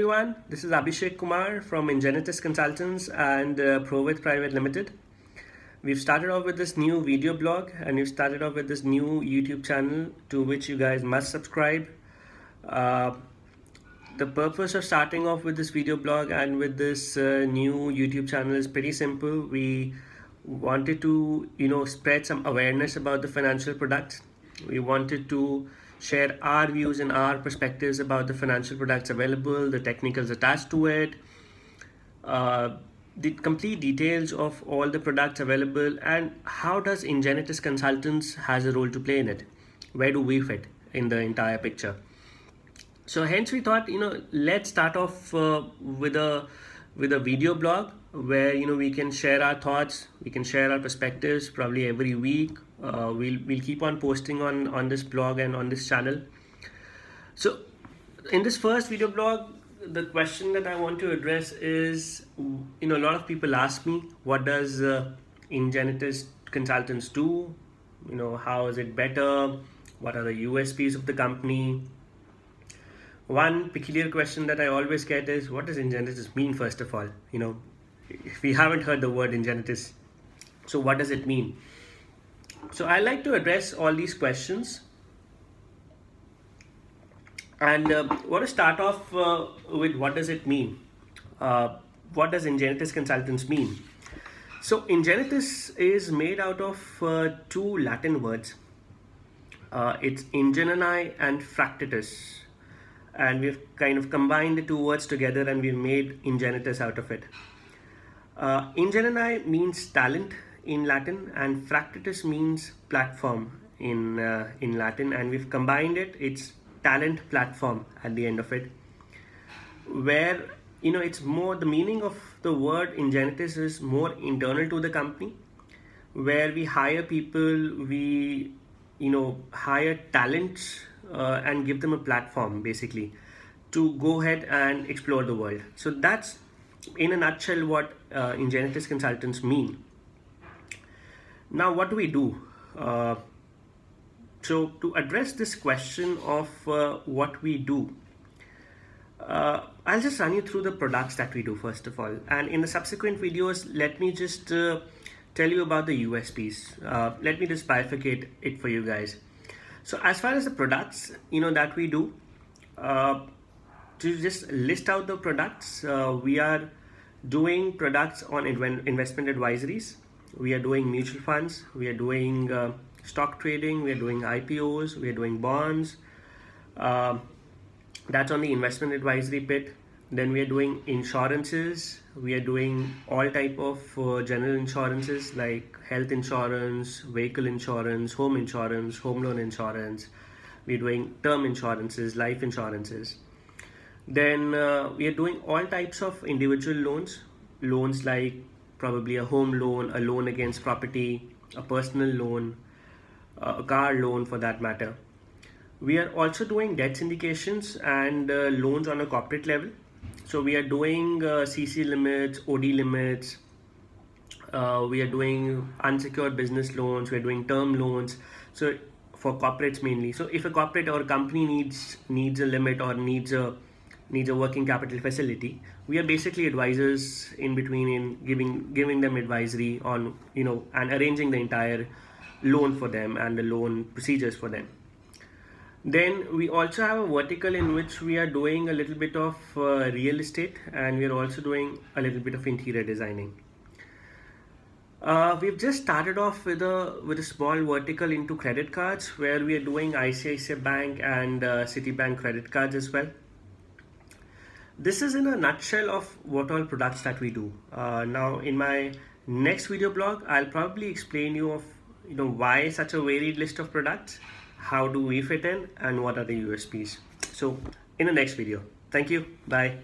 everyone, this is Abhishek Kumar from Ingenitus Consultants and Provith Private Limited. We've started off with this new video blog and we've started off with this new YouTube channel to which you guys must subscribe. The purpose of starting off with this video blog and with this new YouTube channel is pretty simple. We wanted to, spread some awareness about the financial products. We wanted to share our views and our perspectives about the financial products available, the technicals attached to it, the complete details of all the products available, and how does Ingenitus Consultants has a role to play in it. Where do we fit in the entire picture? So hence we thought, let's start off with a video blog where we can share our thoughts, we can share our perspectives probably every week. We'll keep on posting on this blog and on this channel. So in this first video blog, the question that I want to address is, a lot of people ask me, what does Ingenitus Consultants do? How is it better? What are the USPs of the company? One peculiar question that I always get is, what does Ingenitus mean, first of all? If we haven't heard the word Ingenitus, so what does it mean? So I like to address all these questions, and want to start off with what does it mean? What does Ingenitus Consultants mean? So Ingenitus is made out of two Latin words. It's Ingenii and Fractitus. And we've kind of combined the two words together and we've made Ingenitus out of it. Ingenii means talent in Latin and Fractitus means platform in Latin, and we've combined it. It's talent platform at the end of it, where it's more, the meaning of the word Ingenitus is more internal to the company, where we hire people, we hire talents and give them a platform basically to go ahead and explore the world. So that's in a nutshell what Ingenitus Consultants mean. Now what do we do? So to address this question of what we do, I'll just run you through the products that we do first of all, and in the subsequent videos let me just tell you about the USPs. Let me just bifurcate it for you guys. So as far as the products that we do, to just list out the products, we are doing products on investment advisories, we are doing mutual funds, we are doing stock trading, we are doing IPOs, we are doing bonds. That's on the investment advisory bit. Then we are doing insurances. We are doing all type of general insurances like health insurance, vehicle insurance, home loan insurance. We're doing term insurances, life insurances. Then we are doing all types of individual loans like probably a home loan, a loan against property, a personal loan, a car loan for that matter. We are also doing debt syndications and loans on a corporate level. So we are doing CC limits, OD limits, we are doing unsecured business loans, we are doing term loans, so for corporates mainly. So if a corporate or a company needs a limit or needs a working capital facility, we are basically advisors in between in giving them advisory on and arranging the entire loan for them and the loan procedures for them. Then we also have a vertical in which we are doing a little bit of real estate, and we are also doing a little bit of interior designing. We've just started off with a small vertical into credit cards, where we are doing ICICI Bank and Citibank credit cards as well. This is in a nutshell of what all products that we do. Now in my next video blog, I'll probably explain you of why such a varied list of products, how do we fit in, and what are the USPs. So in the next video. Thank you. Bye.